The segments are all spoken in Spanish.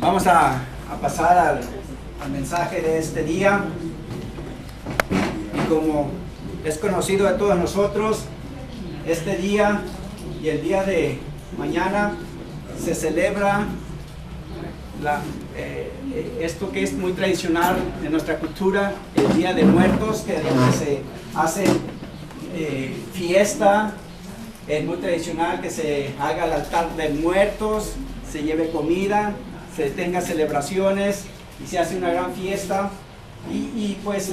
Vamos a pasar al mensaje de este día. Y como es conocido de todos nosotros, este día y el día de mañana se celebra esto que es muy tradicional en nuestra cultura, el Día de Muertos, que es donde se hace fiesta. Es muy tradicional que se haga el altar de muertos, se lleve comida, se tenga celebraciones y se hace una gran fiesta. Y pues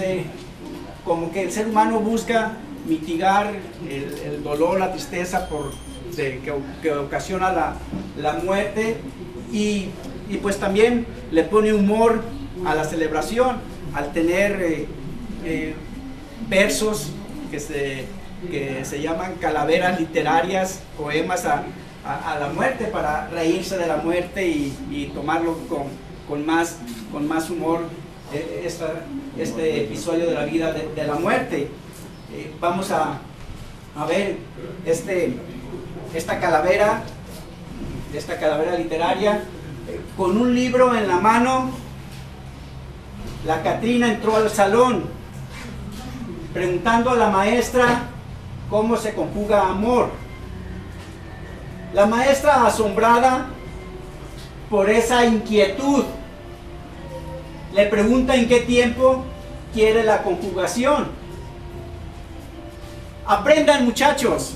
como que el ser humano busca mitigar el dolor, la tristeza que ocasiona la muerte, y pues también le pone humor a la celebración al tener versos que se llaman calaveras literarias, poemas a la muerte, para reírse de la muerte y tomarlo con más humor, este episodio de la vida de la muerte. Vamos a ver esta calavera literaria. Con un libro en la mano, la Catrina entró al salón preguntando a la maestra cómo se conjuga amor. La maestra, asombrada por esa inquietud, le pregunta en qué tiempo quiere la conjugación. Aprendan, muchachos,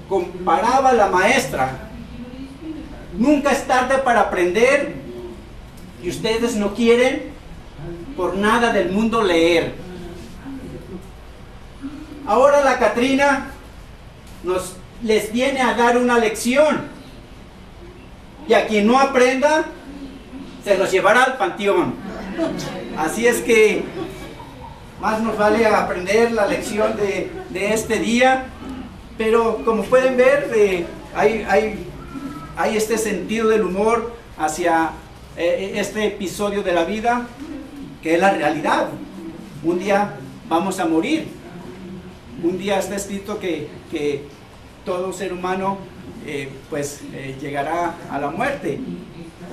comparaba la maestra. Nunca es tarde para aprender, y ustedes no quieren por nada del mundo leer. Ahora la Catrina les viene a dar una lección, y a quien no aprenda se los llevará al panteón. Así es que más nos vale aprender la lección de este día. Pero como pueden ver, hay este sentido del humor hacia este episodio de la vida, que es la realidad. Un día vamos a morir. Un día está escrito que todo ser humano llegará a la muerte,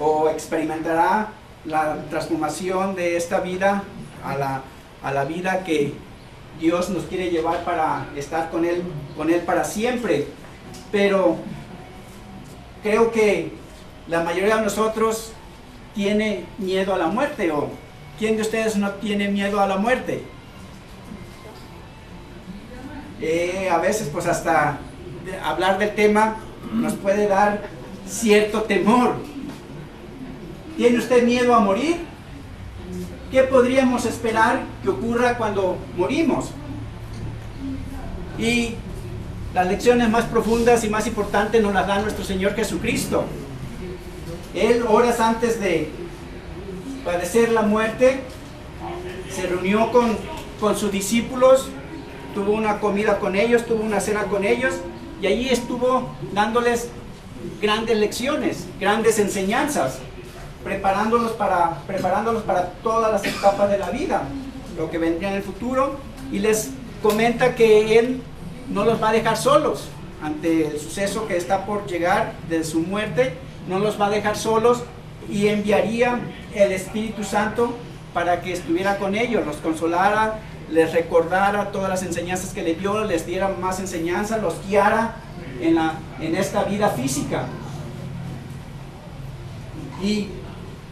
o experimentará la transformación de esta vida a la vida que Dios nos quiere llevar para estar con Él para siempre. Pero creo que la mayoría de nosotros tiene miedo a la muerte. ¿O quién de ustedes no tiene miedo a la muerte? A veces pues hasta hablar del tema nos puede dar cierto temor. ¿Tiene usted miedo a morir? ¿Qué podríamos esperar que ocurra cuando morimos? Y las lecciones más profundas y más importantes nos las da nuestro Señor Jesucristo. Él, horas antes de padecer la muerte, se reunió con sus discípulos, tuvo una comida con ellos, tuvo una cena con ellos, y allí estuvo dándoles grandes lecciones, grandes enseñanzas, preparándolos para todas las etapas de la vida, lo que vendría en el futuro. Y les comenta que Él no los va a dejar solos ante el suceso que está por llegar de su muerte. No los va a dejar solos, y enviaría el Espíritu Santo para que estuviera con ellos, los consolara, les recordara todas las enseñanzas que les dio, les diera más enseñanza, los guiara en esta vida física. Y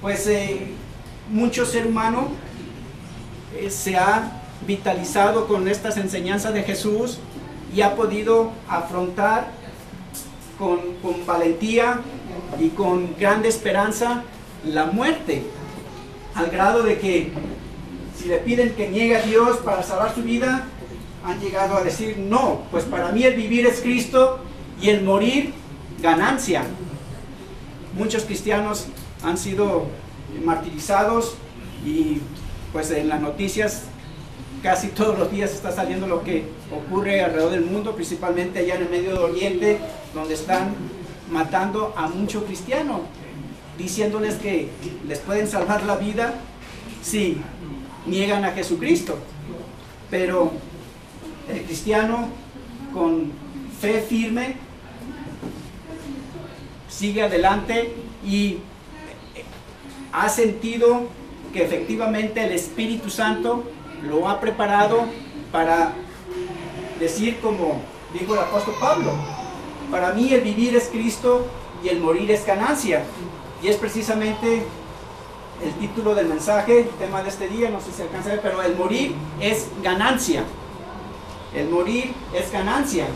pues mucho ser humano se ha vitalizado con estas enseñanzas de Jesús, y ha podido afrontar con valentía y con grande esperanza la muerte, al grado de que si le piden que niegue a Dios para salvar su vida, han llegado a decir: no, pues para mí el vivir es Cristo y el morir ganancia. Muchos cristianos han sido martirizados, y pues en las noticias casi todos los días está saliendo lo que ocurre alrededor del mundo, principalmente allá en el Medio Oriente, donde están matando a muchos cristianos, diciéndoles que les pueden salvar la vida si niegan a Jesucristo. Pero el cristiano con fe firme sigue adelante, y ha sentido que efectivamente el Espíritu Santo lo ha preparado para decir, como dijo el apóstol Pablo: para mí el vivir es Cristo y el morir es ganancia. Y es precisamente el título del mensaje, el tema de este día, no sé si alcanza a ver, pero el morir es ganancia. El morir es ganancia.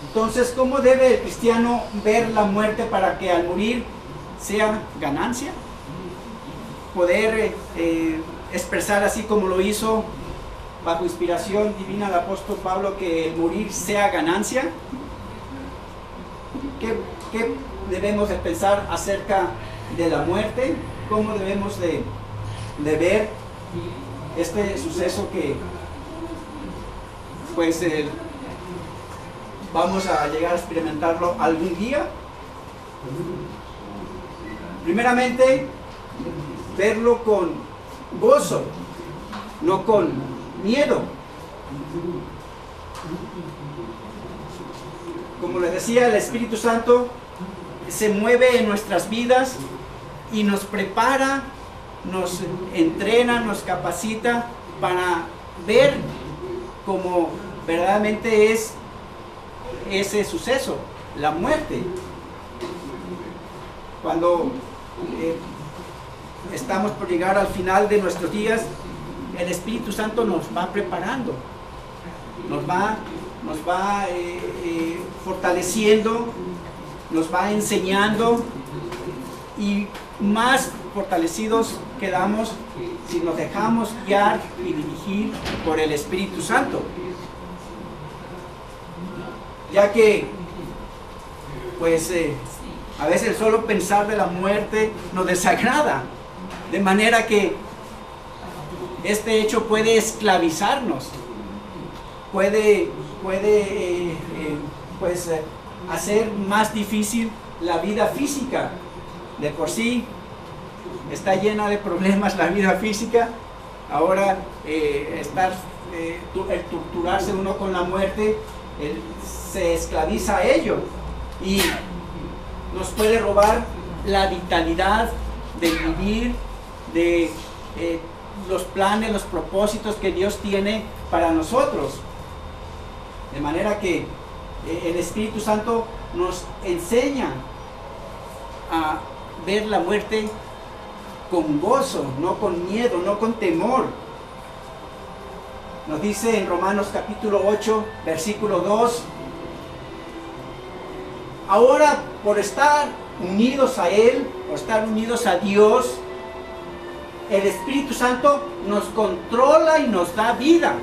Entonces, ¿cómo debe el cristiano ver la muerte para que al morir sea ganancia? Poder expresar así como lo hizo bajo inspiración divina el apóstol Pablo, que el morir sea ganancia. ¿Qué debemos de pensar acerca de la muerte? ¿Cómo debemos de ver este suceso que pues vamos a llegar a experimentarlo algún día? Primeramente, verlo con gozo, no con miedo. Como les decía, el Espíritu Santo se mueve en nuestras vidas y nos prepara, nos entrena, nos capacita para ver cómo verdaderamente es ese suceso, la muerte. Cuando estamos por llegar al final de nuestros días, el Espíritu Santo nos va preparando, nos va fortaleciendo, nos va enseñando, y más fortalecidos quedamos si nos dejamos guiar y dirigir por el Espíritu Santo, ya que pues a veces solo pensar de la muerte nos desagrada, de manera que este hecho puede esclavizarnos, puede hacer más difícil la vida física. De por sí está llena de problemas la vida física, ahora el torturarse uno con la muerte, se esclaviza a ello y nos puede robar la vitalidad de vivir, de los planes, los propósitos que Dios tiene para nosotros. De manera que el Espíritu Santo nos enseña a ver la muerte con gozo, no con miedo, no con temor. Nos dice en Romanos capítulo 8, versículo 2: ahora, por estar unidos a Él, por estar unidos a Dios, el Espíritu Santo nos controla y nos da vida.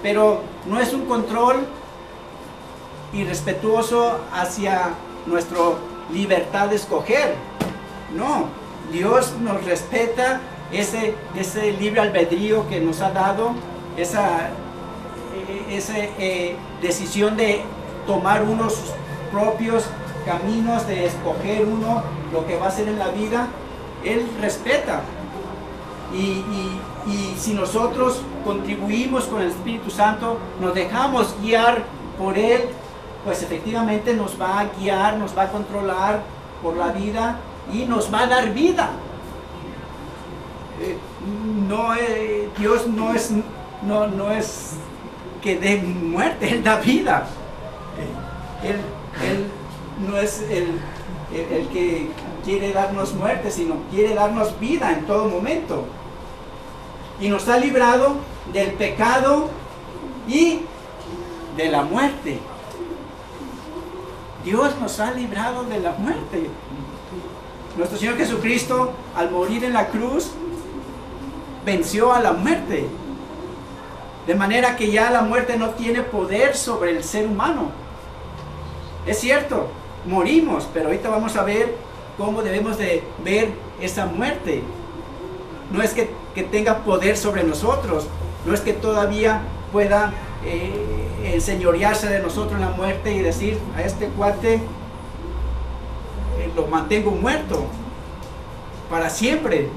Pero no es un control irrespetuoso hacia nuestra libertad de escoger. No, Dios nos respeta ese libre albedrío que nos ha dado, esa decisión de tomar unos propios caminos, de escoger uno lo que va a hacer en la vida. Él respeta. Y si nosotros contribuimos con el Espíritu Santo, nos dejamos guiar por Él, pues efectivamente nos va a guiar, nos va a controlar por la vida y nos va a dar vida. Dios no es que dé muerte, Él da vida. Él no es el que quiere darnos muerte, sino quiere darnos vida en todo momento. Y nos ha librado del pecado y de la muerte. Dios nos ha librado de la muerte. Nuestro Señor Jesucristo, al morir en la cruz, venció a la muerte. De manera que ya la muerte no tiene poder sobre el ser humano. Es cierto, morimos, pero ahorita vamos a ver cómo debemos de ver esa muerte. No es que tenga poder sobre nosotros, no es que todavía pueda enseñorearse de nosotros en la muerte y decir: a este cuate lo mantengo muerto para siempre.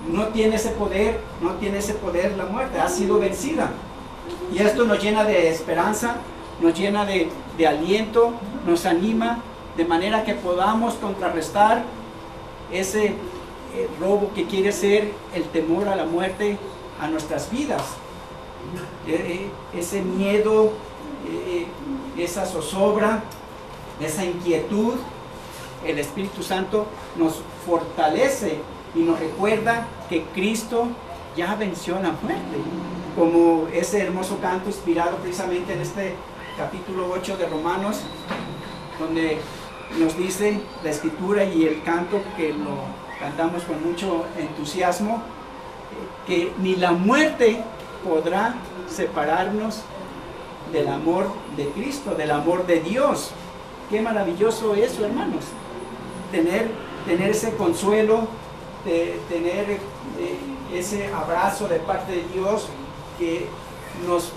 No tiene ese poder, no tiene ese poder la muerte, ha sido vencida. Y esto nos llena de esperanza, nos llena de aliento, nos anima de manera que podamos contrarrestar ese robo que quiere ser el temor a la muerte a nuestras vidas. Ese miedo, esa zozobra, esa inquietud, el Espíritu Santo nos fortalece y nos recuerda que Cristo ya venció la muerte, como ese hermoso canto inspirado precisamente en este capítulo 8 de Romanos, donde nos dice la escritura y el canto que lo cantamos con mucho entusiasmo, que ni la muerte podrá separarnos del amor de Cristo, del amor de Dios. Qué maravilloso eso, hermanos, tener ese consuelo, tener ese abrazo de parte de Dios que nos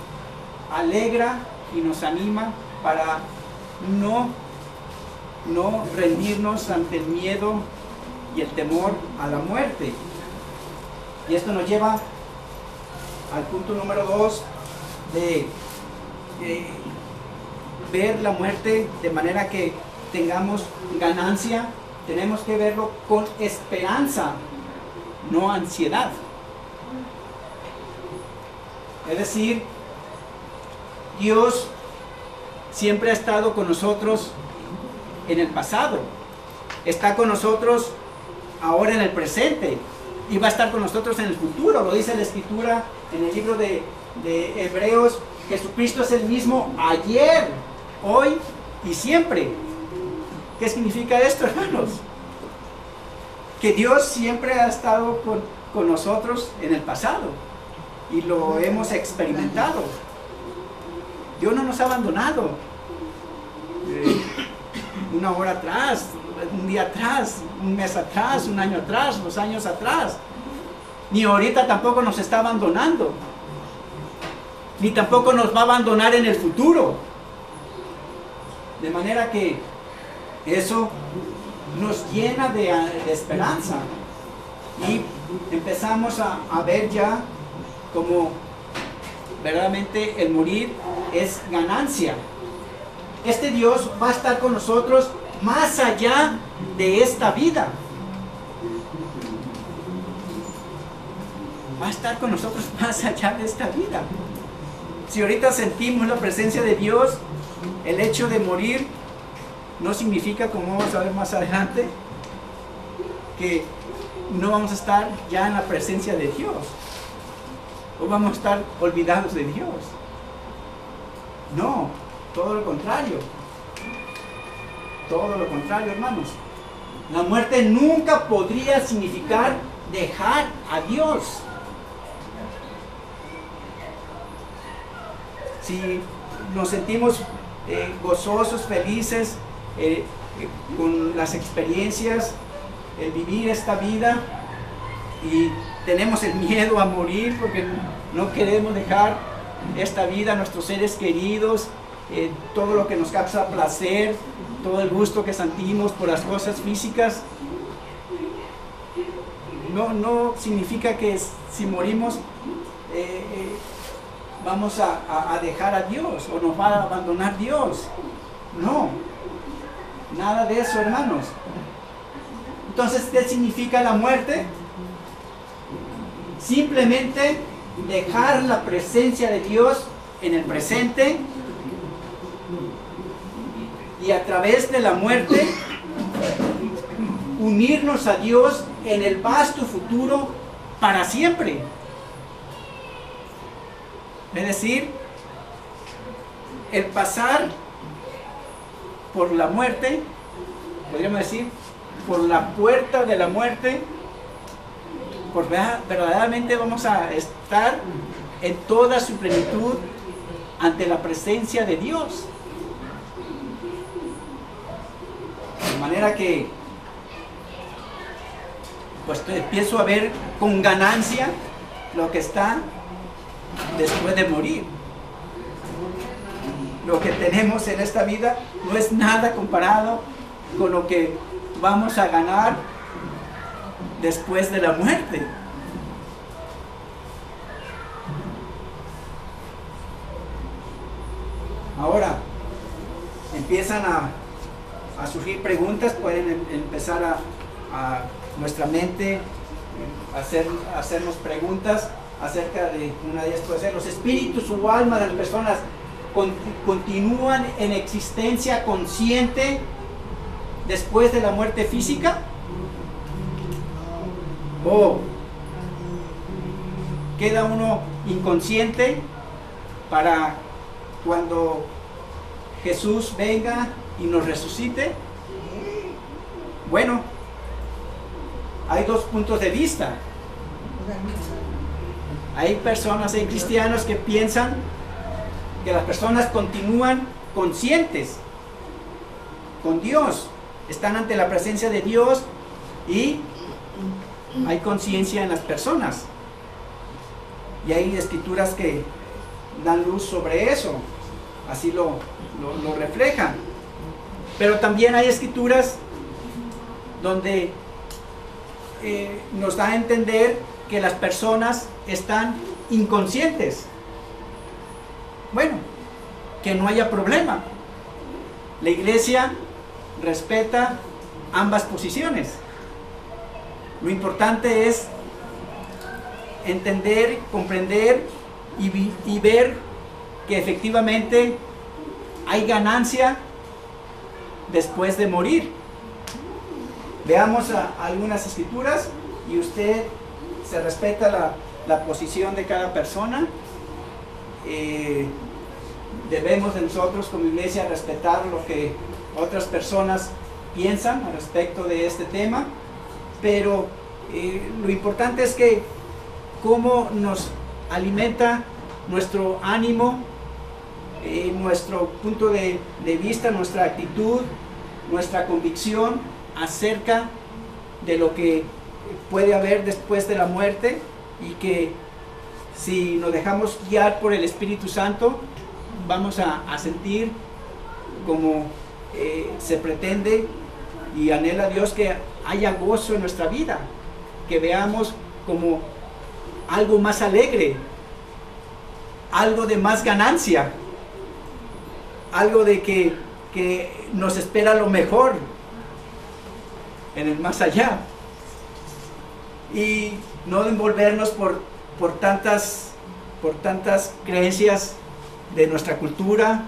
alegra y nos anima para no rendirnos ante el miedo y el temor a la muerte. Y esto nos lleva al punto número 2 de ver la muerte de manera que tengamos ganancia. Tenemos que verlo con esperanza, no ansiedad. Es decir, Dios siempre ha estado con nosotros en el pasado, está con nosotros ahora en el presente y va a estar con nosotros en el futuro. Lo dice la Escritura en el libro de Hebreos. Jesucristo es el mismo ayer, hoy y siempre. ¿Qué significa esto, hermanos? Que Dios siempre ha estado con nosotros en el pasado y lo hemos experimentado. Dios no nos ha abandonado. Una hora atrás, un día atrás, un mes atrás, un año atrás, 2 años atrás. Ni ahorita tampoco nos está abandonando. Ni tampoco nos va a abandonar en el futuro. De manera que eso nos llena de esperanza. Y empezamos a ver ya como verdaderamente el morir es ganancia. Este Dios va a estar con nosotros más allá de esta vida. Va a estar con nosotros más allá de esta vida. Si ahorita sentimos la presencia de Dios, el hecho de morir no significa, como vamos a ver más adelante, que no vamos a estar ya en la presencia de Dios o vamos a estar olvidados de Dios. No, todo lo contrario. Todo lo contrario, hermanos. La muerte nunca podría significar dejar a Dios. Si nos sentimos gozosos, felices con las experiencias, el vivir esta vida, y tenemos el miedo a morir porque no queremos dejar esta vida a nuestros seres queridos, todo lo que nos causa placer, todo el gusto que sentimos por las cosas físicas, no significa que si morimos vamos a dejar a Dios o nos va a abandonar Dios. No, nada de eso, hermanos. Entonces, ¿qué significa la muerte? Simplemente dejar la presencia de Dios en el presente y a través de la muerte unirnos a Dios en el vasto futuro para siempre. Es decir, el pasar por la muerte, podríamos decir, por la puerta de la muerte, porque verdaderamente vamos a estar en toda su plenitud ante la presencia de Dios. De manera que pues empiezo a ver con ganancia lo que está después de morir. Lo que tenemos en esta vida no es nada comparado con lo que vamos a ganar después de la muerte. Ahora, empiezan a surgir preguntas, pueden empezar a nuestra mente hacernos preguntas acerca de una de ellas. Puede ser: ¿los espíritus o alma de las personas continúan en existencia consciente después de la muerte física? ¿O queda uno inconsciente para cuando Jesús venga y nos resucite? Bueno, hay dos puntos de vista. Hay personas, hay cristianos que piensan que las personas continúan conscientes con Dios, están ante la presencia de Dios y hay conciencia en las personas. Y hay escrituras que dan luz sobre eso, así lo reflejan. Pero también hay escrituras donde nos da a entender que las personas están inconscientes. Bueno, que no haya problema. La iglesia respeta ambas posiciones. Lo importante es entender, comprender y ver que efectivamente hay ganancia después de morir. Veamos algunas escrituras y usted se respeta la posición de cada persona. Debemos de nosotros como iglesia respetar lo que otras personas piensan al respecto de este tema, pero lo importante es que cómo nos alimenta nuestro ánimo, nuestro punto de vista, nuestra actitud, nuestra convicción acerca de lo que puede haber después de la muerte, y que si nos dejamos guiar por el Espíritu Santo vamos a sentir como se pretende y anhela Dios, que haya gozo en nuestra vida, que veamos como algo más alegre, algo de más ganancia, algo de que nos espera lo mejor en el más allá, y no envolvernos por tantas creencias de nuestra cultura,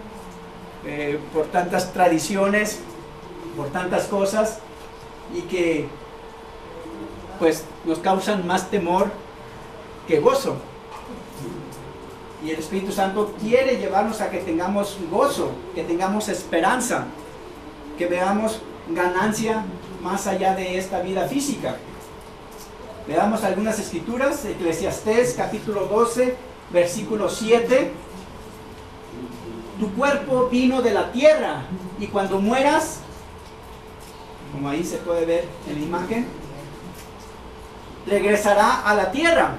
por tantas tradiciones, por tantas cosas, y que pues nos causan más temor que gozo. Y el Espíritu Santo quiere llevarnos a que tengamos gozo, que tengamos esperanza, que veamos ganancia más allá de esta vida física. Veamos algunas escrituras. Eclesiastés capítulo 12, versículo 7. Tu cuerpo vino de la tierra, y cuando mueras, como ahí se puede ver en la imagen, regresará a la tierra.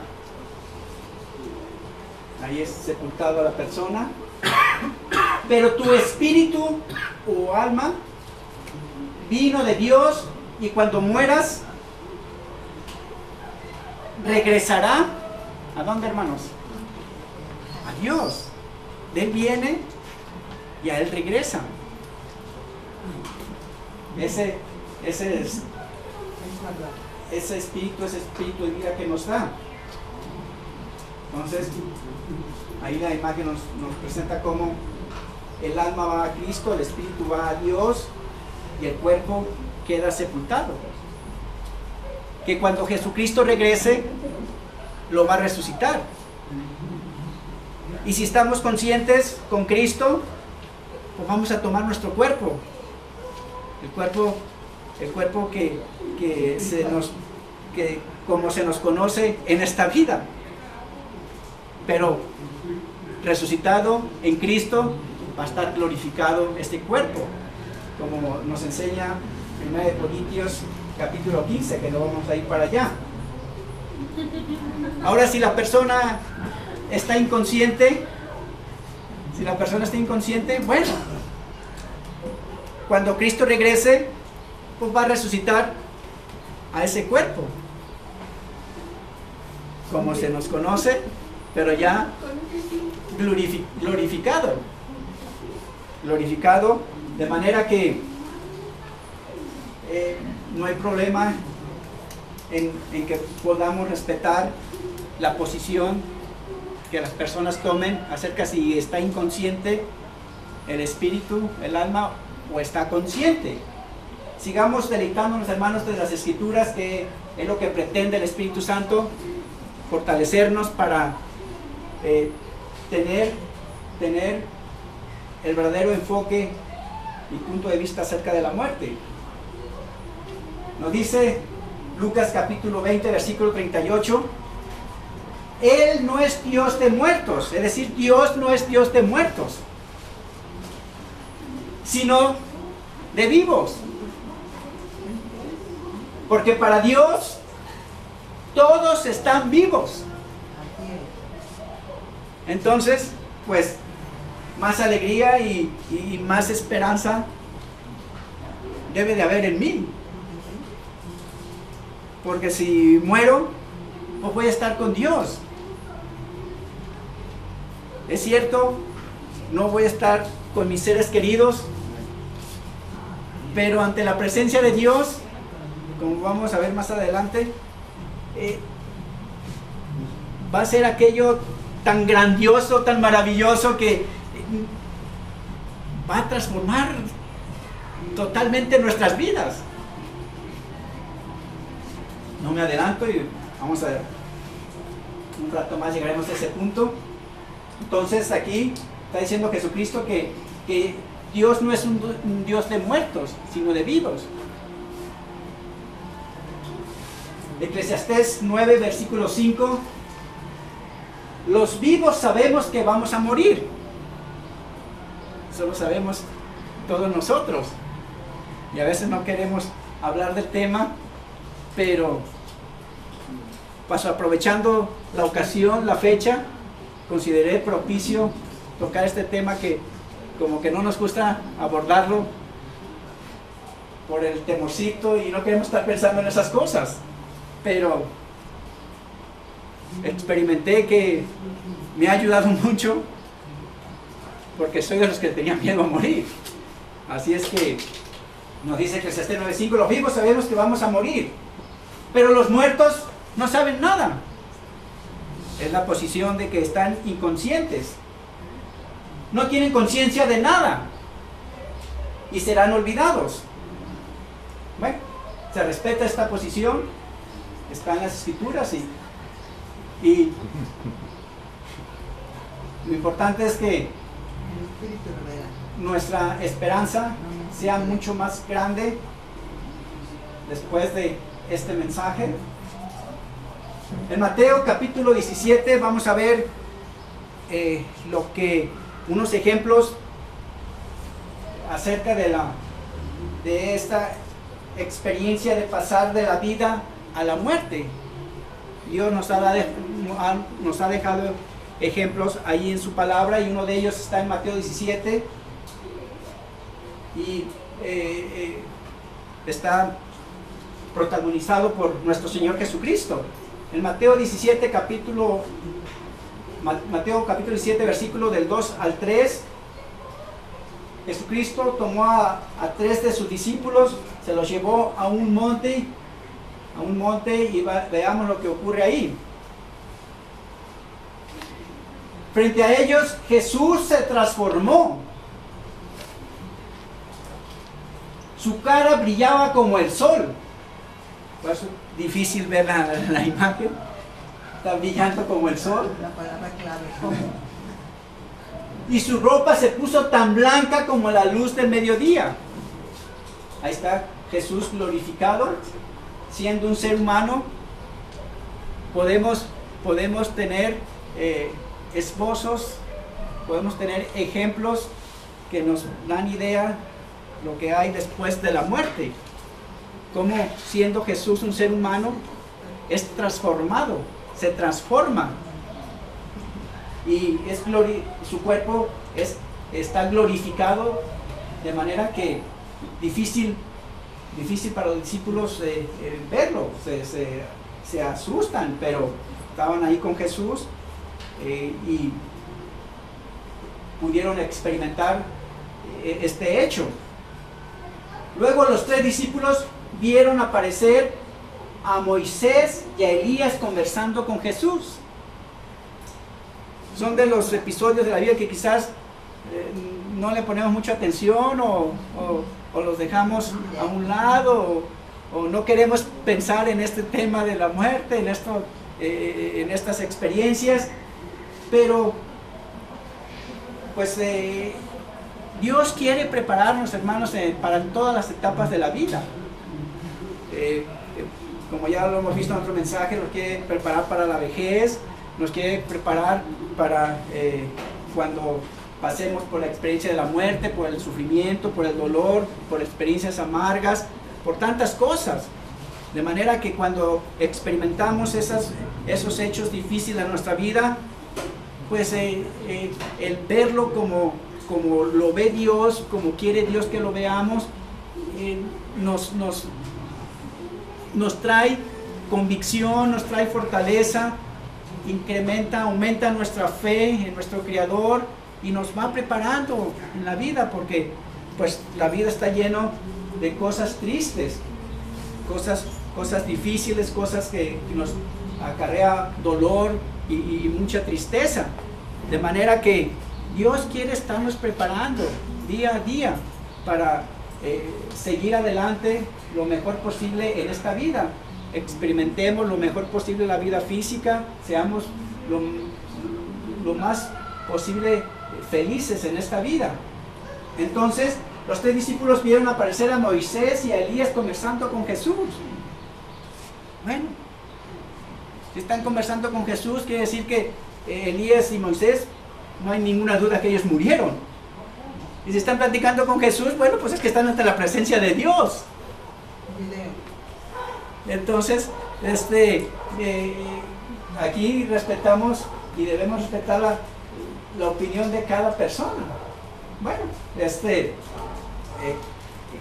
Ahí es sepultado a la persona. Pero tu espíritu o alma vino de Dios, y cuando mueras regresará. ¿A dónde, hermanos? A Dios. De Él viene y a Él regresa. Ese espíritu de vida que nos da. Entonces, ahí la imagen nos presenta cómo el alma va a Cristo, el espíritu va a Dios y el cuerpo queda sepultado. Que cuando Jesucristo regrese, lo va a resucitar. Y si estamos conscientes con Cristo, pues vamos a tomar nuestro cuerpo. El cuerpo que como se nos conoce en esta vida. Pero resucitado en Cristo va a estar glorificado este cuerpo, como nos enseña 1 Corintios capítulo 15, que no vamos a ir para allá. Ahora, si la persona está inconsciente, bueno, cuando Cristo regrese, pues va a resucitar a ese cuerpo, como se nos conoce, pero ya glorificado De manera que no hay problema en que podamos respetar la posición que las personas tomen acerca si está inconsciente el espíritu, el alma, o está consciente. Sigamos deleitándonos, hermanos, de las Escrituras, que es lo que pretende el Espíritu Santo, fortalecernos para tener el verdadero enfoque y punto de vista acerca de la muerte. Nos dice Lucas capítulo 20, versículo 38, Él no es Dios de muertos, es decir, Dios no es Dios de muertos, sino de vivos. Porque para Dios todos están vivos. Entonces, pues, más alegría y más esperanza debe de haber en mí. Porque si muero, pues voy a estar con Dios. Es cierto, no voy a estar con mis seres queridos, pero ante la presencia de Dios, como vamos a ver más adelante, va a ser aquello tan grandioso, tan maravilloso, que va a transformar totalmente nuestras vidas. No me adelanto y vamos a ver, un rato más llegaremos a ese punto. Entonces aquí está diciendo Jesucristo que Dios no es un Dios de muertos, sino de vivos. Eclesiastés 9, versículo 5. Los vivos sabemos que vamos a morir. Eso lo sabemos todos nosotros. Y a veces no queremos hablar del tema, pero paso aprovechando la ocasión, la fecha, consideré propicio tocar este tema que como que no nos gusta abordarlo por el temorcito y no queremos estar pensando en esas cosas. Pero experimenté que me ha ayudado mucho, porque soy de los que tenía miedo a morir. Así es que nos dice Eclesiastés 9:5, los vivos sabemos que vamos a morir, pero los muertos no saben nada. Es la posición de que están inconscientes, no tienen conciencia de nada y serán olvidados. Bueno, se respeta esta posición, está en las Escrituras, y lo importante es que nuestra esperanza sea mucho más grande después de este mensaje. En Mateo capítulo 17 vamos a ver unos ejemplos acerca de esta experiencia de pasar de la vida a la muerte. Dios nos ha dejado ejemplos ahí en su palabra, y uno de ellos está en Mateo 17 y está protagonizado por nuestro Señor Jesucristo. En Mateo 17 capítulo 17 versículo del 2 al 3, Jesucristo tomó a 3 de sus discípulos, se los llevó a un monte y veamos lo que ocurre ahí. Frente a ellos Jesús se transformó. Su cara brillaba como el sol. Pues es difícil ver la imagen. Está brillando como el sol. La palabra clave, ¿cómo? Y su ropa se puso tan blanca como la luz del mediodía. Ahí está Jesús glorificado, siendo un ser humano. Podemos tener esposos, podemos tener ejemplos que nos dan idea lo que hay después de la muerte. Como siendo Jesús un ser humano, es transformado, se transforma. Y su cuerpo está glorificado, de manera que difícil para los discípulos verlo, se asustan, pero estaban ahí con Jesús y pudieron experimentar este hecho. Luego los 3 discípulos vieron aparecer a Moisés y a Elías conversando con Jesús. Son de los episodios de la Biblia que quizás no le ponemos mucha atención o los dejamos a un lado o no queremos pensar en este tema de la muerte, en estas experiencias, pero pues Dios quiere prepararnos, hermanos, para todas las etapas de la vida. Como ya lo hemos visto en otro mensaje, nos quiere preparar para la vejez, nos quiere preparar para cuando pasemos por la experiencia de la muerte, por el sufrimiento, por el dolor, por experiencias amargas, por tantas cosas. De manera que cuando experimentamos esos hechos difíciles en nuestra vida, pues el verlo como lo ve Dios, como quiere Dios que lo veamos, nos trae convicción, nos trae fortaleza, aumenta nuestra fe en nuestro Creador y nos va preparando en la vida, porque pues la vida está lleno de cosas tristes, cosas difíciles, cosas que nos acarrea dolor y mucha tristeza. De manera que Dios quiere estarnos preparando día a día para seguir adelante lo mejor posible en esta vida. Experimentemos lo mejor posible la vida física, seamos lo más posible felices en esta vida. Entonces, los 3 discípulos vieron aparecer a Moisés y a Elías conversando con Jesús. Bueno, si están conversando con Jesús, quiere decir que Elías y Moisés, no hay ninguna duda que ellos murieron. Y si están platicando con Jesús, bueno, pues es que están ante la presencia de Dios. Entonces, aquí respetamos y debemos respetar la opinión de cada persona. Bueno,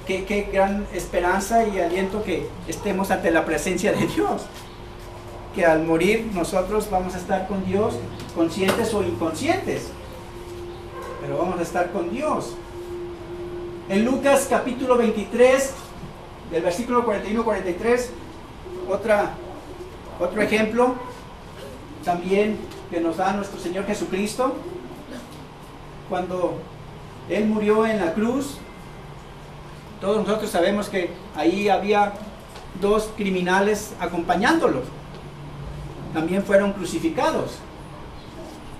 qué gran esperanza y aliento que estemos ante la presencia de Dios. Que al morir nosotros vamos a estar con Dios, conscientes o inconscientes, pero vamos a estar con Dios. En Lucas capítulo 23, del versículo 41-43, otro ejemplo también que nos da nuestro Señor Jesucristo. Cuando Él murió en la cruz, todos nosotros sabemos que ahí había 2 criminales acompañándolos. También fueron crucificados.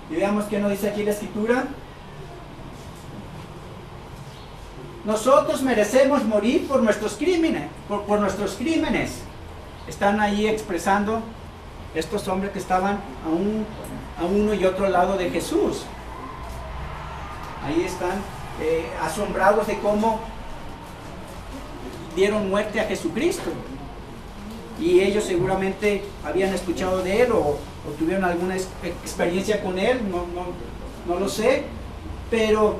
Y veamos qué nos dice aquí la Escritura. Nosotros merecemos morir por nuestros crímenes, por nuestros crímenes. Están ahí expresando estos hombres que estaban a uno y otro lado de Jesús. Ahí están asombrados de cómo dieron muerte a Jesucristo. Y ellos seguramente habían escuchado de Él o tuvieron alguna experiencia con Él, no lo sé, pero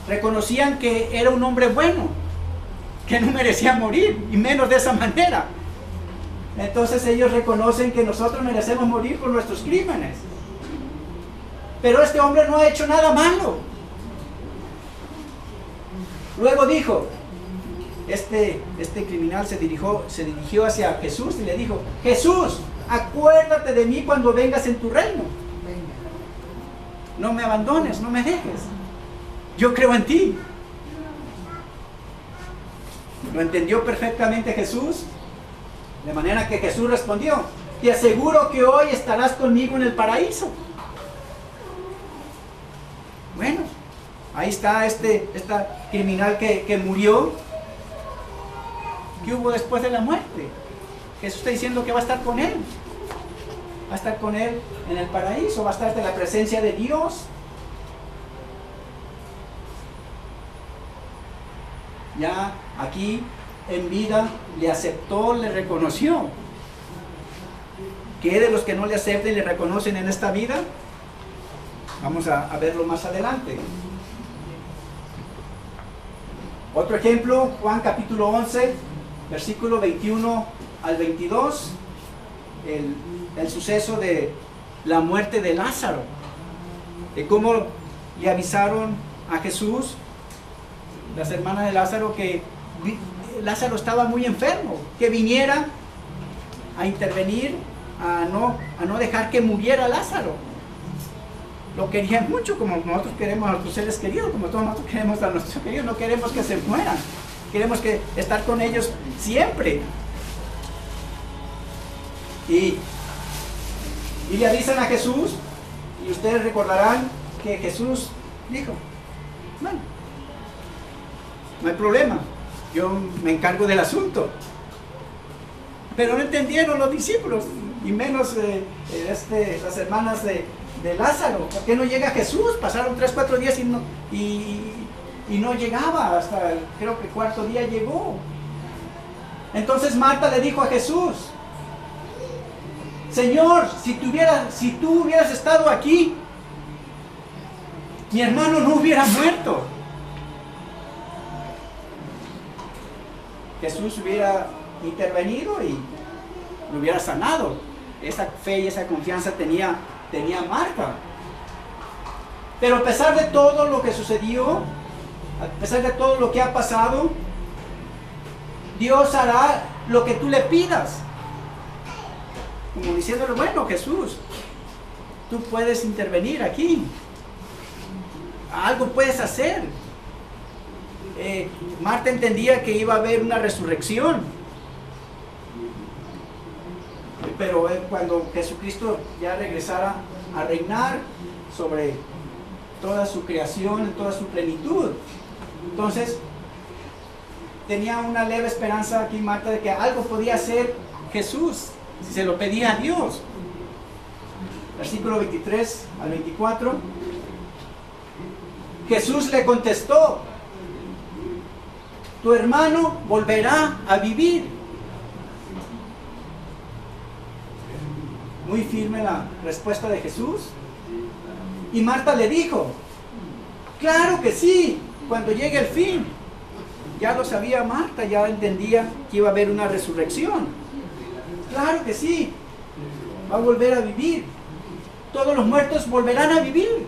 reconocían que era un hombre bueno, que no merecía morir, y menos de esa manera. Entonces ellos reconocen que nosotros merecemos morir por nuestros crímenes. Pero este hombre no ha hecho nada malo. Luego dijo, este criminal se dirigió hacia Jesús y le dijo: Jesús, acuérdate de mí cuando vengas en tu reino. No me abandones, no me dejes. Yo creo en ti. ¿Lo entendió perfectamente Jesús? De manera que Jesús respondió: te aseguro que hoy estarás conmigo en el paraíso. Bueno, ahí está esta criminal que murió. ¿Qué hubo después de la muerte? Jesús está diciendo que va a estar con él. Va a estar con él en el paraíso, va a estar ante la presencia de Dios. Ya aquí en vida le aceptó, le reconoció. ¿Qué de los que no le acepten y le reconocen en esta vida? Vamos a verlo más adelante. Otro ejemplo, Juan capítulo 11, versículo 21 al 22, el suceso de la muerte de Lázaro, de cómo le avisaron a Jesús, las hermanas de Lázaro, que Lázaro estaba muy enfermo, que viniera a intervenir, a no dejar que muriera Lázaro. Lo querían mucho, como nosotros queremos a nuestros seres queridos, como todos nosotros queremos a nuestros queridos, no queremos que se mueran, queremos estar con ellos siempre. Y le avisan a Jesús, y ustedes recordarán que Jesús dijo, bueno, no hay problema, yo me encargo del asunto. Pero no entendieron los discípulos, y menos las hermanas de Lázaro. ¿Por qué no llega Jesús? Pasaron 3-4 días y no llegaba, hasta creo que el cuarto día llegó. Entonces Marta le dijo a Jesús, Señor, si tú hubieras estado aquí, mi hermano no hubiera muerto. Jesús hubiera intervenido y lo hubiera sanado. Esa fe y esa confianza tenía Marta. Pero a pesar de todo lo que sucedió, a pesar de todo lo que ha pasado, Dios hará lo que tú le pidas. Como diciéndole, bueno, Jesús, tú puedes intervenir aquí. Algo puedes hacer. Marta entendía que iba a haber una resurrección. Pero cuando Jesucristo ya regresara a reinar sobre toda su creación, en toda su plenitud, entonces tenía una leve esperanza aquí Marta de que algo podía hacer Jesús si se lo pedía a Dios. Versículo 23 al 24. Jesús le contestó, tu hermano volverá a vivir. Muy firme la respuesta de Jesús. Y Marta le dijo, claro que sí, cuando llegue el fin. Ya lo sabía Marta, ya entendía que iba a haber una resurrección. Claro que sí, va a volver a vivir. Todos los muertos volverán a vivir.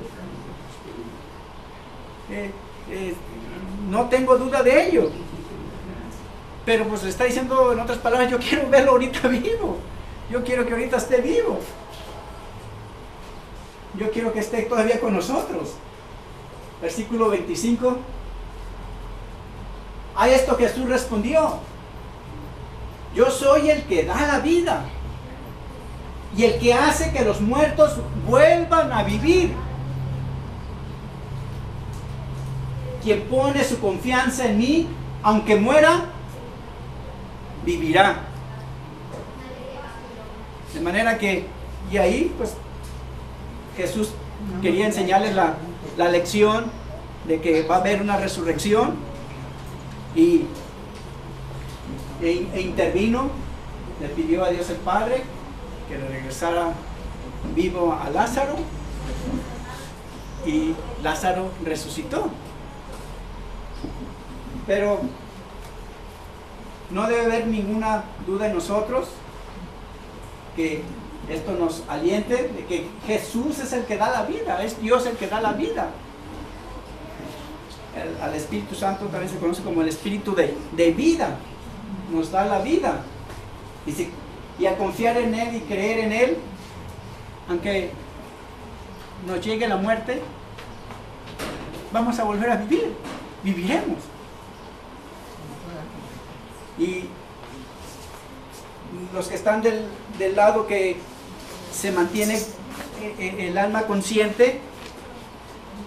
No tengo duda de ello. Pero pues le está diciendo en otras palabras, yo quiero verlo ahorita vivo. Yo quiero que ahorita esté vivo. Yo quiero que esté todavía con nosotros. Versículo 25. A esto Jesús respondió, yo soy el que da la vida y el que hace que los muertos vuelvan a vivir. Quien pone su confianza en mí, aunque muera, vivirá. De manera que, y ahí pues Jesús quería enseñarles la lección de que va a haber una resurrección e intervino, le pidió a Dios el Padre que le regresara vivo a Lázaro y Lázaro resucitó. Pero no debe haber ninguna duda en nosotros que esto nos aliente de que Jesús es el que da la vida, es Dios el que da la vida. Al Espíritu Santo también se conoce como el Espíritu de vida, nos da la vida. Y al confiar en Él y creer en Él, aunque nos llegue la muerte, vamos a volver a vivir, viviremos. Y los que están del lado que se mantiene el alma consciente,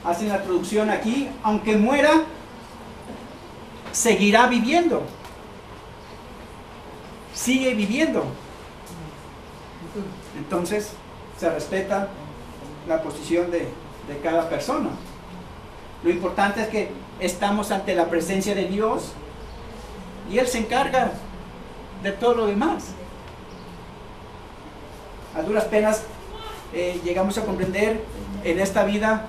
hacen la traducción aquí, aunque muera, seguirá viviendo. Sigue viviendo. Entonces, se respeta la posición de cada persona. Lo importante es que estamos ante la presencia de Dios y Él se encarga de todo lo demás. A duras penas llegamos a comprender en esta vida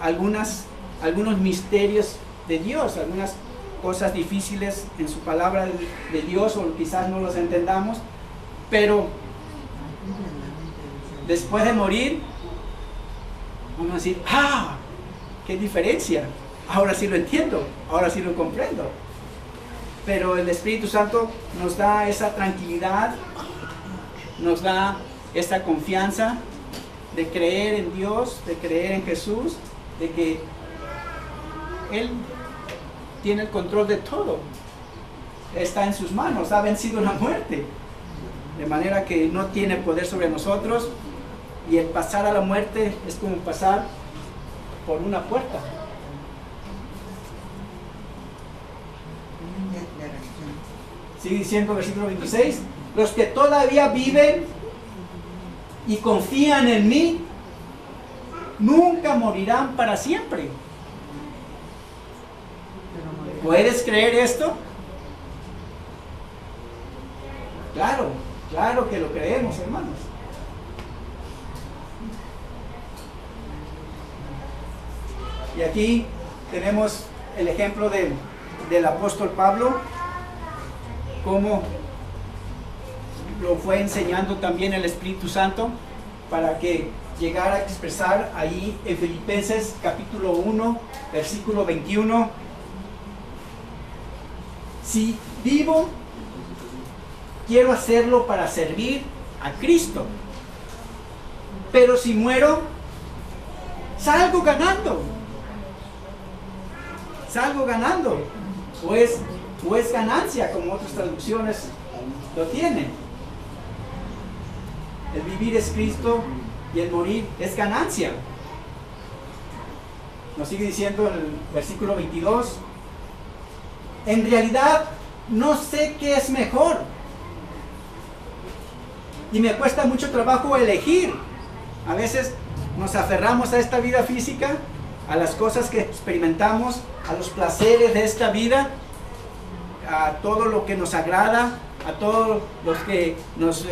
algunos misterios de Dios, algunas cosas difíciles en su palabra de Dios, o quizás no los entendamos, pero después de morir vamos a decir, ¡ah! ¡Qué diferencia! Ahora sí lo entiendo, ahora sí lo comprendo. pero el Espíritu Santo nos da esa tranquilidad, nos da esa confianza de creer en Dios, de creer en Jesús, de que Él tiene el control de todo, está en sus manos, ha vencido la muerte, de manera que no tiene poder sobre nosotros, y el pasar a la muerte es como pasar por una puerta. Sigue diciendo versículo 26, los que todavía viven y confían en mí, nunca morirán para siempre. ¿Puedes creer esto? Claro, claro que lo creemos, hermanos. Y aquí tenemos el ejemplo del apóstol Pablo, cómo lo fue enseñando también el Espíritu Santo para que llegara a expresar ahí en Filipenses capítulo 1, versículo 21, si vivo, quiero hacerlo para servir a Cristo, pero si muero, salgo ganando, o es ganancia, como otras traducciones lo tienen. El vivir es Cristo y el morir es ganancia. Nos sigue diciendo en el versículo 22, en realidad no sé qué es mejor y me cuesta mucho trabajo elegir. A veces nos aferramos a esta vida física, a las cosas que experimentamos, a los placeres de esta vida, a todo lo que nos agrada, a todo lo que nos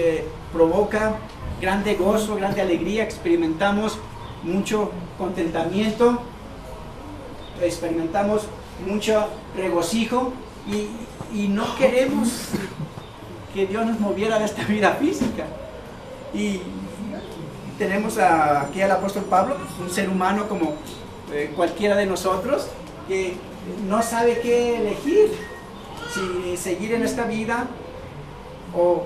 provoca grande gozo, grande alegría. Experimentamos mucho contentamiento, experimentamos mucho regocijo, y no queremos que Dios nos moviera de esta vida física. Y tenemos aquí al apóstol Pablo, un ser humano como cualquiera de nosotros, que no sabe qué elegir, si seguir en esta vida, o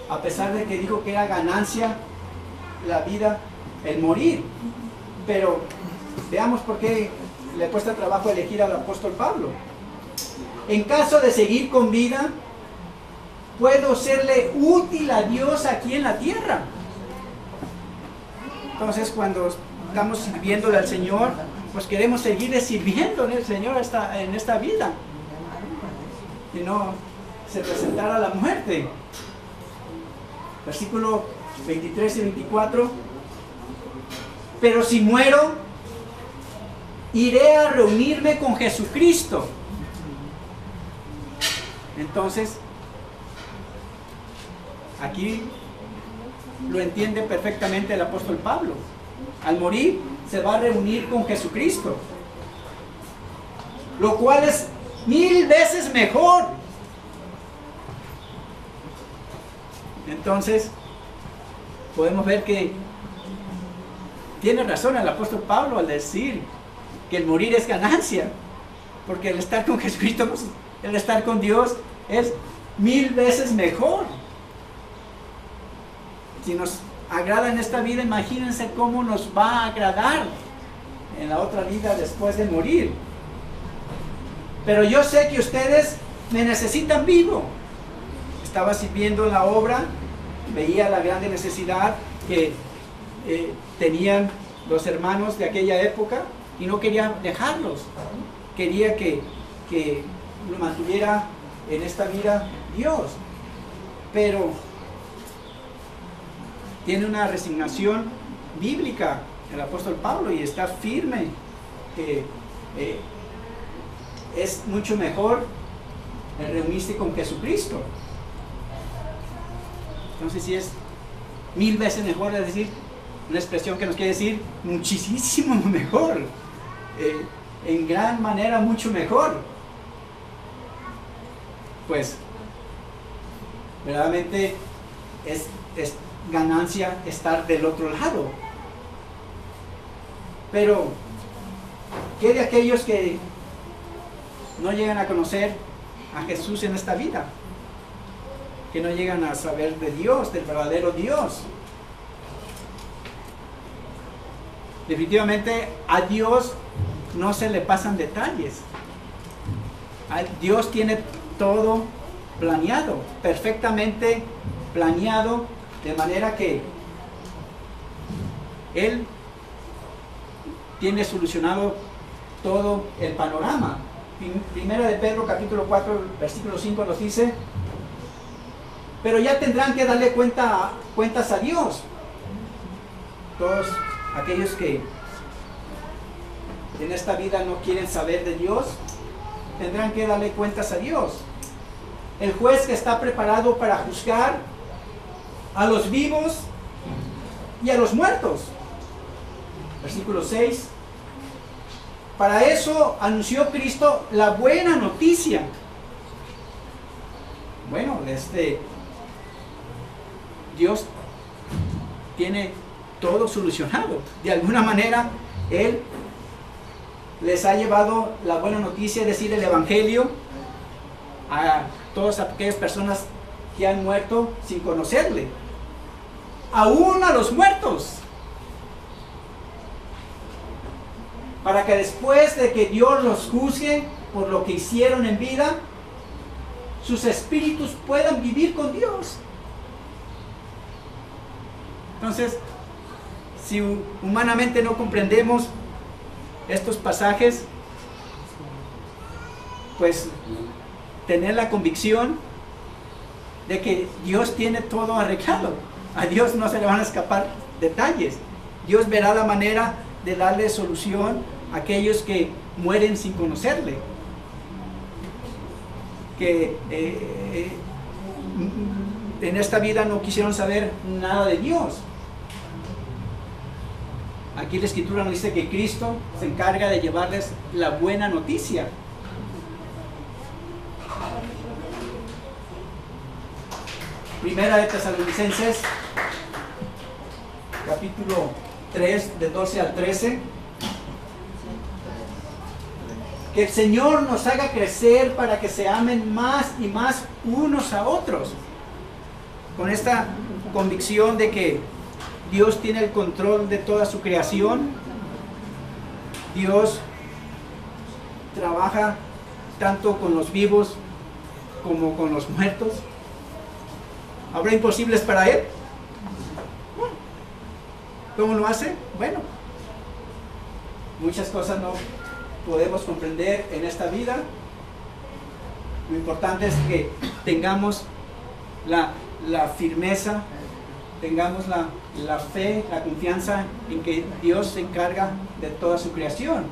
a pesar de que dijo que era ganancia la vida, el morir. Pero veamos por qué le cuesta trabajo elegir al apóstol Pablo. En caso de seguir con vida, puedo serle útil a Dios aquí en la tierra. Entonces, cuando estamos sirviéndole al Señor, pues queremos seguirle sirviendo al Señor en esta vida, que no se presentara la muerte. Versículo 23 y 24, pero si muero, iré a reunirme con Jesucristo. Entonces, aquí lo entiende perfectamente el apóstol Pablo. Al morir, se va a reunir con Jesucristo, lo cual es 1000 veces mejor. Entonces, podemos ver que tiene razón el apóstol Pablo al decir que el morir es ganancia, porque el estar con Jesucristo, el estar con Dios, es 1000 veces mejor. Si nos agrada en esta vida, imagínense cómo nos va a agradar en la otra vida después de morir. Pero yo sé que ustedes me necesitan vivo. Estaba sirviendo en la obra, veía la grande necesidad que tenían los hermanos de aquella época, y no quería dejarlos. Quería que lo mantuviera en esta vida Dios. Pero tiene una resignación bíblica el apóstol Pablo, y está firme que es mucho mejor el reunirse con Jesucristo. Entonces, si es 1000 veces mejor, es decir, una expresión que nos quiere decir muchísimo mejor, en gran manera mucho mejor. Pues verdaderamente es ganancia estar del otro lado. Pero ¿qué de aquellos que no llegan a conocer a Jesús en esta vida, que no llegan a saber de Dios, del verdadero Dios. Definitivamente a Dios no se le pasan detalles. Dios tiene todo planeado, perfectamente planeado, de manera que Él tiene solucionado todo el panorama. Primera de Pedro capítulo 4 versículo 5 nos dice: pero ya tendrán que darle cuentas a Dios. Todos aquellos que en esta vida no quieren saber de Dios, tendrán que darle cuentas a Dios. El juez que está preparado para juzgar a los vivos y a los muertos. Versículo 6. Para eso anunció Cristo la buena noticia. Bueno, Dios tiene todo solucionado. De alguna manera, Él les ha llevado la buena noticia, es decir, el Evangelio, a todas aquellas personas que han muerto sin conocerle. Aún a los muertos. Para que después de que Dios los juzgue por lo que hicieron en vida, sus espíritus puedan vivir con Dios. Entonces, si humanamente no comprendemos estos pasajes, pues tener la convicción de que Dios tiene todo arreglado. A Dios no se le van a escapar detalles. Dios verá la manera de darle solución a aquellos que mueren sin conocerle, que en esta vida no quisieron saber nada de Dios. Aquí la Escritura nos dice que Cristo se encarga de llevarles la buena noticia. Primera de Tesalonicenses, capítulo 3, de 12 al 13. Que el Señor nos haga crecer para que se amen más y más unos a otros. Con esta convicción de que Dios tiene el control de toda su creación. Dios trabaja tanto con los vivos como con los muertos. ¿Habrá imposibles para Él? ¿Cómo lo hace? Bueno, muchas cosas no podemos comprender en esta vida. Lo importante es que tengamos la firmeza, tengamos la fe, la confianza en que Dios se encarga de toda su creación,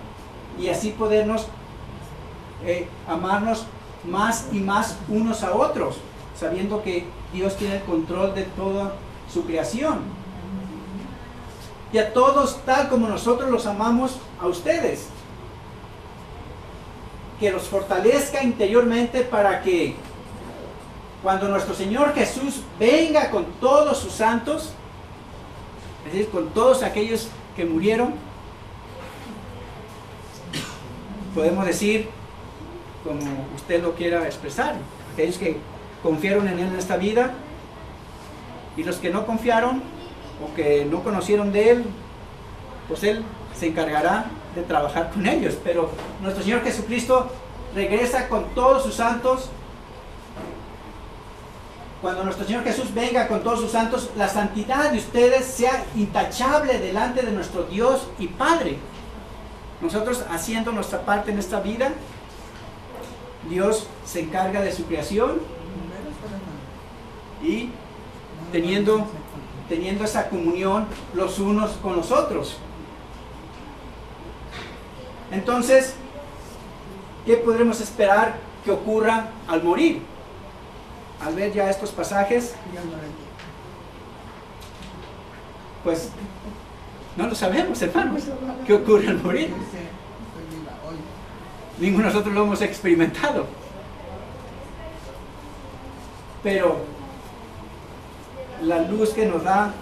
y así podernos amarnos más y más unos a otros, sabiendo que Dios tiene el control de toda su creación, y a todos tal como nosotros los amamos a ustedes, que los fortalezca interiormente para que cuando nuestro Señor Jesús venga con todos sus santos, es decir, con todos aquellos que murieron, podemos decir, como usted lo quiera expresar, aquellos que confiaron en Él en esta vida, y los que no confiaron o que no conocieron de Él, pues Él se encargará de trabajar con ellos. Pero nuestro Señor Jesucristo regresa con todos sus santos. Cuando nuestro Señor Jesús venga con todos sus santos, la santidad de ustedes sea intachable delante de nuestro Dios y Padre. Nosotros haciendo nuestra parte en esta vida, Dios se encarga de su creación y teniendo esa comunión los unos con los otros. Entonces, ¿qué podremos esperar que ocurra al morir? Al ver ya estos pasajes, pues no lo sabemos, hermanos, qué ocurre al morir. Ninguno de nosotros lo hemos experimentado. Pero la luz que nos da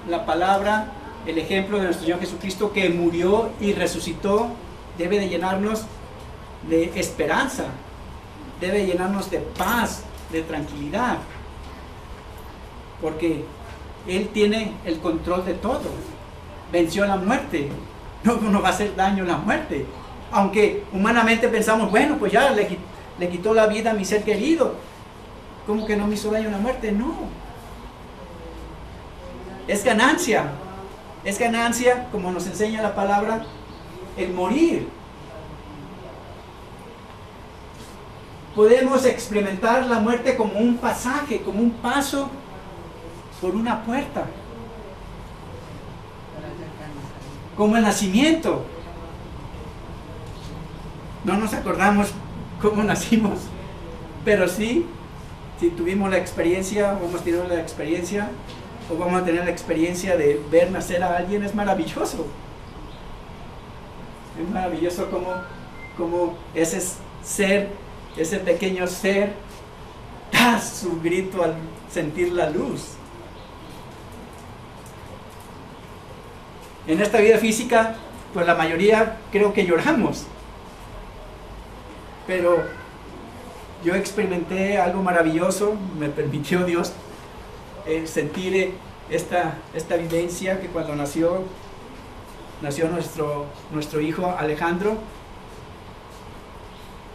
la palabra, el ejemplo de nuestro Señor Jesucristo, que murió y resucitó, debe de llenarnos de esperanza, debe llenarnos de paz, de tranquilidad, porque Él tiene el control de todo. Venció la muerte, no va a hacer daño la muerte. Aunque humanamente pensamos, bueno, pues ya le quitó la vida a mi ser querido, ¿cómo que no me hizo daño la muerte? No. Es ganancia, como nos enseña la palabra, el morir. Podemos experimentar la muerte como un pasaje, como un paso por una puerta, como el nacimiento. No nos acordamos cómo nacimos, pero sí, si tuvimos la experiencia, o hemos tenido la experiencia, o vamos a tener la experiencia de ver nacer a alguien, es maravilloso. Es maravilloso como ese ser, ese pequeño ser, da su grito al sentir la luz. En esta vida física, pues la mayoría creo que lloramos. Pero yo experimenté algo maravilloso, me permitió Dios sentir esta vivencia, que cuando nació nuestro hijo Alejandro,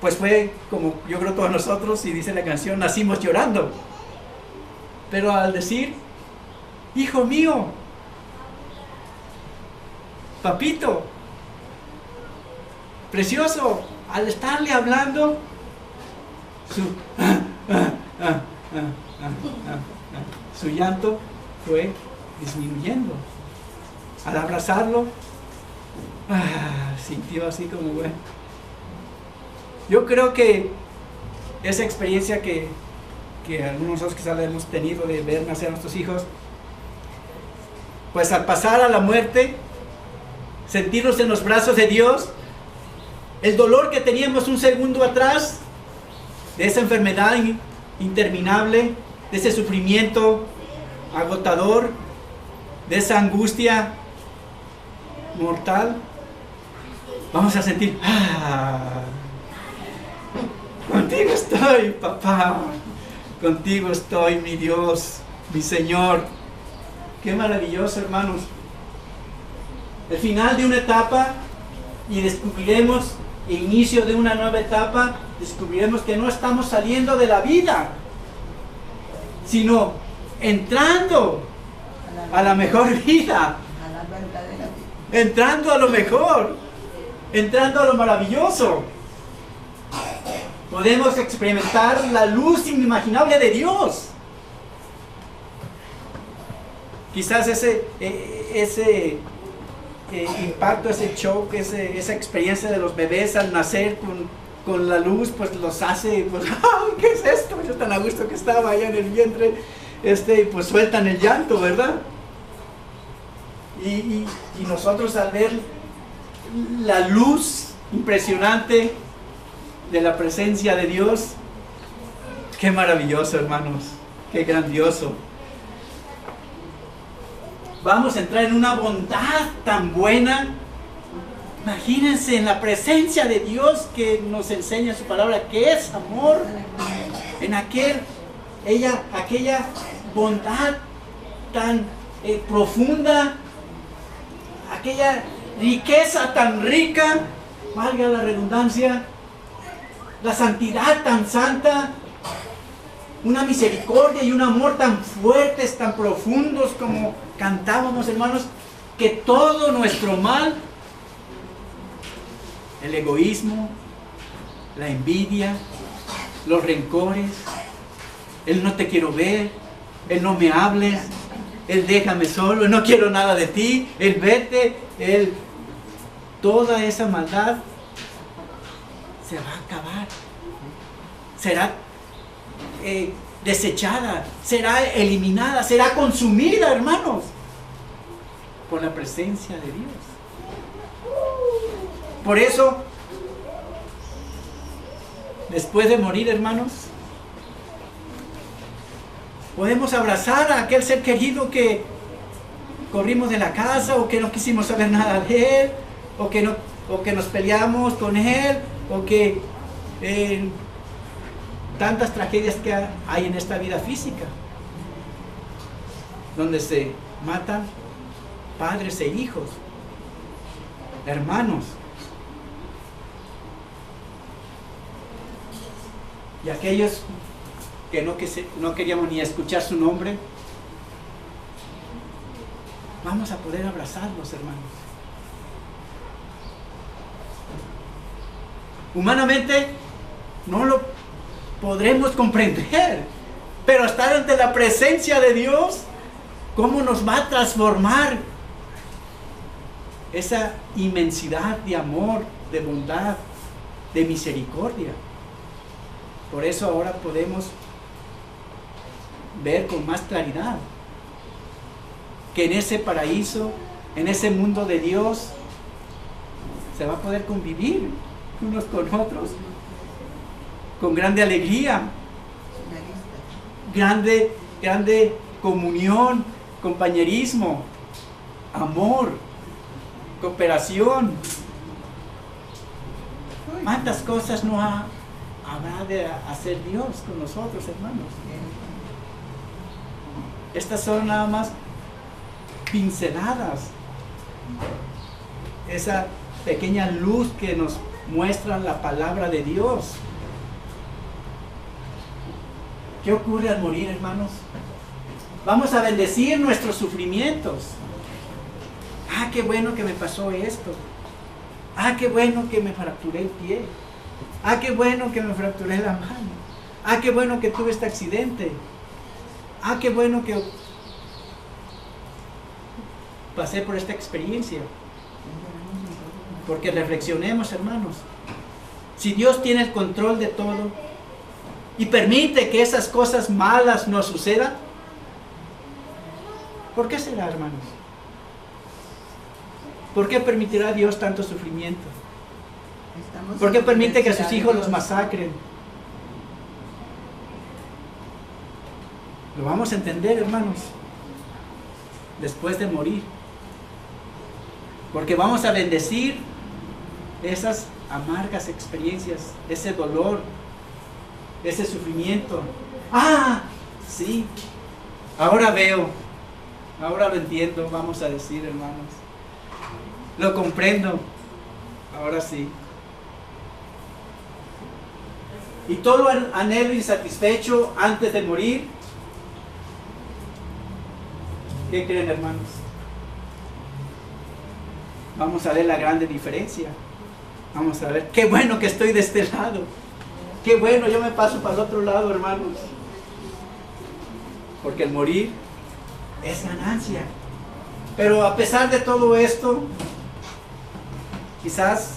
pues fue como yo creo todos nosotros, y dice la canción, nacimos llorando. Pero al decir, hijo mío, papito, precioso, al estarle hablando, su llanto fue disminuyendo. Al abrazarlo, sintió así como bueno. Yo creo que esa experiencia que algunos de nosotros quizás la hemos tenido de ver nacer a nuestros hijos, pues al pasar a la muerte, sentirnos en los brazos de Dios, el dolor que teníamos un segundo atrás, de esa enfermedad interminable, de ese sufrimiento agotador, de esa angustia mortal, vamos a sentir, contigo estoy, papá, contigo estoy, mi Dios, mi Señor. Qué maravilloso, hermanos. El final de una etapa, y descubriremos el inicio de una nueva etapa, descubriremos que no estamos saliendo de la vida, sino entrando a la mejor vida, entrando a lo mejor, entrando a lo maravilloso. Podemos experimentar la luz inimaginable de Dios. Quizás ese impacto, ese shock, esa experiencia de los bebés al nacer con la luz, pues los hace, pues, ¡ay, qué es esto! Yo tan a gusto que estaba allá en el vientre, pues sueltan el llanto, ¿verdad? Y nosotros al ver la luz impresionante de la presencia de Dios, qué maravilloso, hermanos, qué grandioso. Vamos a entrar en una bondad tan buena. Imagínense en la presencia de Dios que nos enseña su palabra, que es amor, en aquella bondad tan profunda, aquella riqueza tan rica, valga la redundancia, la santidad tan santa, una misericordia y un amor tan fuertes, tan profundos, como cantábamos, hermanos, que todo nuestro mal, el egoísmo, la envidia, los rencores, el no te quiero ver, el no me hables, el déjame solo, el no quiero nada de ti, el vete, toda esa maldad se va a acabar, será desechada, será eliminada, será consumida, hermanos, por la presencia de Dios. Por eso, después de morir, hermanos, podemos abrazar a aquel ser querido que corrimos de la casa, o que no quisimos saber nada de él, o que nos peleamos con él, o que tantas tragedias que hay en esta vida física, donde se matan padres e hijos, hermanos, y aquellos que no queríamos ni escuchar su nombre, vamos a poder abrazarlos, hermanos. Humanamente no lo podremos comprender, pero estar ante la presencia de Dios, ¿cómo nos va a transformar esa inmensidad de amor, de bondad, de misericordia? Por eso ahora podemos ver con más claridad que en ese paraíso, en ese mundo de Dios, se va a poder convivir unos con otros con grande alegría, grande comunión, compañerismo, amor, cooperación. ¿Cuántas cosas no habrá de hacer Dios con nosotros, hermanos? Estas son nada más pinceladas, esa pequeña luz que nos muestra la palabra de Dios. ¿Qué ocurre al morir, hermanos? Vamos a bendecir nuestros sufrimientos. Ah, qué bueno que me pasó esto. Ah, qué bueno que me fracturé el pie. Ah, qué bueno que me fracturé la mano. Ah, qué bueno que tuve este accidente. Ah, qué bueno que pasé por esta experiencia. Porque reflexionemos, hermanos. Si Dios tiene el control de todo y permite que esas cosas malas nos sucedan, ¿por qué será, hermanos? ¿Por qué permitirá Dios tanto sufrimiento? ¿Por qué permite que a sus hijos los masacren? Lo vamos a entender, hermanos, después de morir. Porque vamos a bendecir esas amargas experiencias, ese dolor, ese sufrimiento. Ah, sí, ahora veo, ahora lo entiendo, vamos a decir, hermanos. Lo comprendo, ahora sí. Y todo anhelo insatisfecho antes de morir. ¿Qué creen, hermanos? Vamos a ver la grande diferencia. Vamos a ver, qué bueno que estoy de este lado. Qué bueno, yo me paso para el otro lado, hermanos. Porque el morir es ganancia. Pero a pesar de todo esto, quizás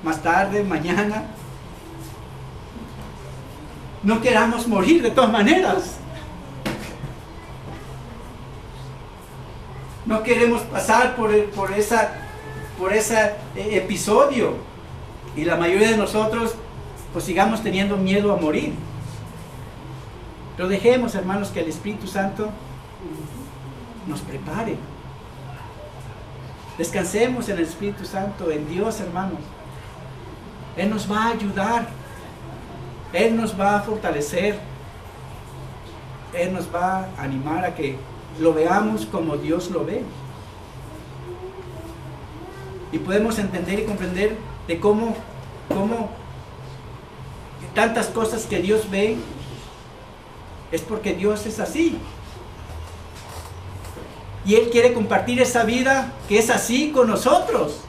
más tarde, mañana, no queramos morir de todas maneras. No queremos pasar por ese episodio. Y la mayoría de nosotros pues sigamos teniendo miedo a morir. Pero dejemos, hermanos, que el Espíritu Santo nos prepare. Descansemos en el Espíritu Santo, en Dios, hermanos. Él nos va a ayudar. Él nos va a fortalecer. Él nos va a animar a que lo veamos como Dios lo ve. Y podemos entender y comprender de cómo tantas cosas que Dios ve es porque Dios es así. Y Él quiere compartir esa vida que es así con nosotros.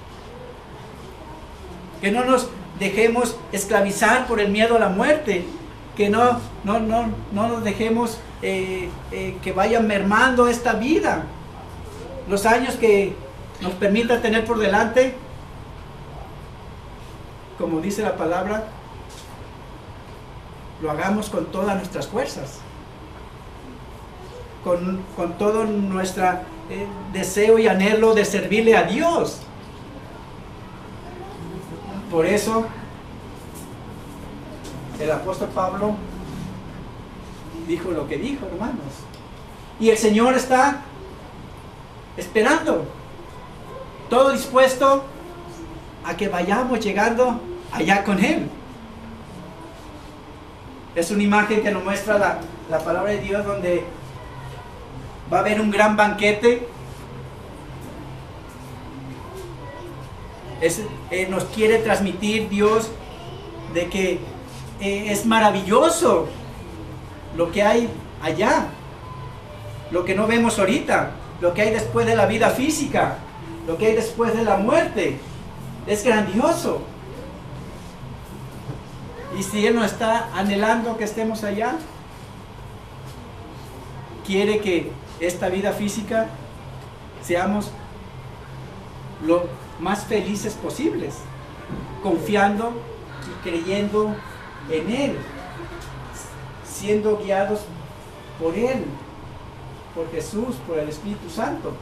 Que no nos dejemos esclavizar por el miedo a la muerte. Que no nos dejemos que vaya mermando esta vida. Los años que nos permita tener por delante, como dice la palabra, lo hagamos con todas nuestras fuerzas, con todo nuestro deseo y anhelo de servirle a Dios. Por eso el apóstol Pablo dijo lo que dijo, hermanos. Y el Señor está esperando, todo dispuesto a que vayamos llegando allá con Él. Es una imagen que nos muestra la palabra de Dios, donde va a haber un gran banquete. Nos quiere transmitir Dios de que es maravilloso lo que hay allá, lo que no vemos ahorita, lo que hay después de la vida física, lo que hay después de la muerte. Es grandioso. Y si Él nos está anhelando que estemos allá, quiere que esta vida física seamos lo más felices posibles, confiando y creyendo en Él, siendo guiados por Él, por Jesús, por el Espíritu Santo.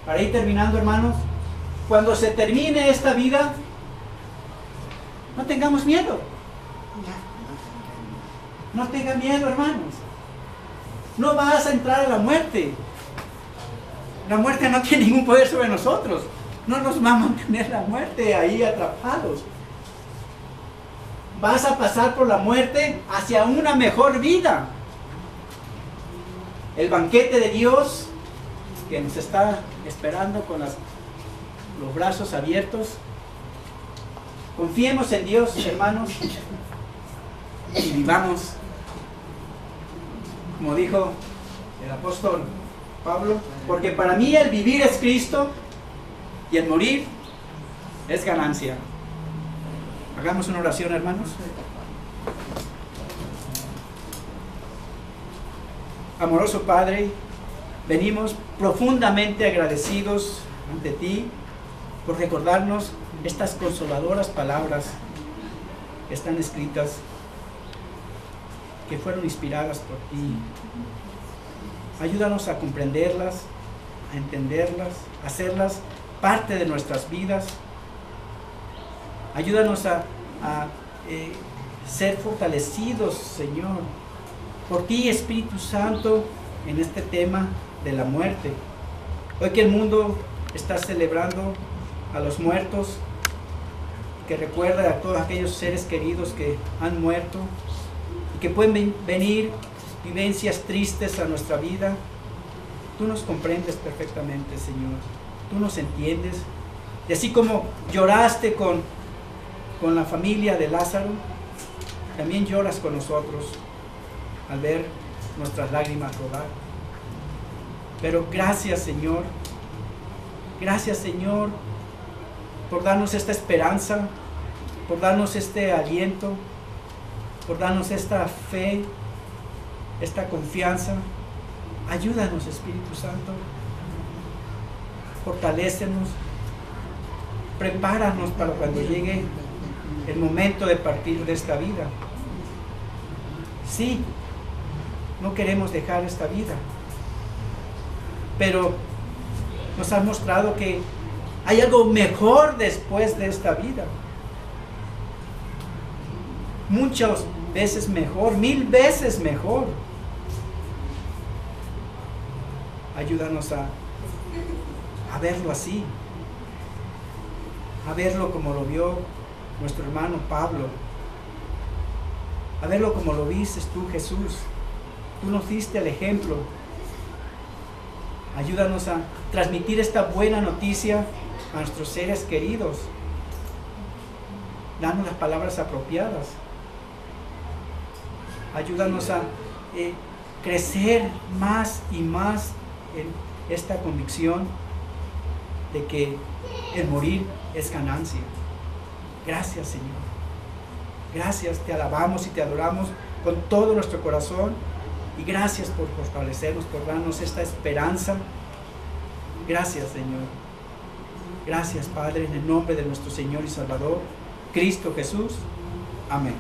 Para ir terminando, hermanos, cuando se termine esta vida, no tengamos miedo. No tengan miedo, hermanos. No vas a entrar a la muerte. La muerte no tiene ningún poder sobre nosotros. No nos va a mantener la muerte ahí atrapados. Vas a pasar por la muerte hacia una mejor vida. El banquete de Dios que nos está esperando con los brazos abiertos. Confiemos en Dios, hermanos, y vivamos, como dijo el apóstol Pablo, porque para mí el vivir es Cristo y el morir es ganancia. Hagamos una oración, hermanos. Amoroso Padre, venimos profundamente agradecidos ante ti por recordarnos estas consoladoras palabras que están escritas, que fueron inspiradas por ti. Ayúdanos a comprenderlas, a entenderlas, a hacerlas parte de nuestras vidas. Ayúdanos a ser fortalecidos, Señor, por ti, Espíritu Santo, en este tema de la muerte. Hoy que el mundo está celebrando a los muertos, que recuerda a todos aquellos seres queridos que han muerto y que pueden venir vivencias tristes a nuestra vida. Tú nos comprendes perfectamente, Señor. Tú nos entiendes. Y así como lloraste con la familia de Lázaro, también lloras con nosotros al ver nuestras lágrimas rodar. Pero gracias, Señor. Gracias, Señor, por darnos esta esperanza, por darnos este aliento, por darnos esta fe, esta confianza. Ayúdanos, Espíritu Santo. Fortalécenos. Prepáranos para cuando llegue el momento de partir de esta vida. Sí, no queremos dejar esta vida, pero nos has mostrado que hay algo mejor después de esta vida. Muchas veces mejor, 1000 veces mejor. Ayúdanos a verlo así, a verlo como lo vio nuestro hermano Pablo, a verlo como lo viste tú, Jesús. Tú nos diste el ejemplo. Ayúdanos a transmitir esta buena noticia a nuestros seres queridos. Danos las palabras apropiadas. Ayúdanos a crecer más y más en esta convicción de que el morir es ganancia. Gracias, Señor. Gracias, te alabamos y te adoramos con todo nuestro corazón. Y gracias por fortalecernos, por darnos esta esperanza. Gracias, Señor. Gracias, Padre, en el nombre de nuestro Señor y Salvador, Cristo Jesús. Amén.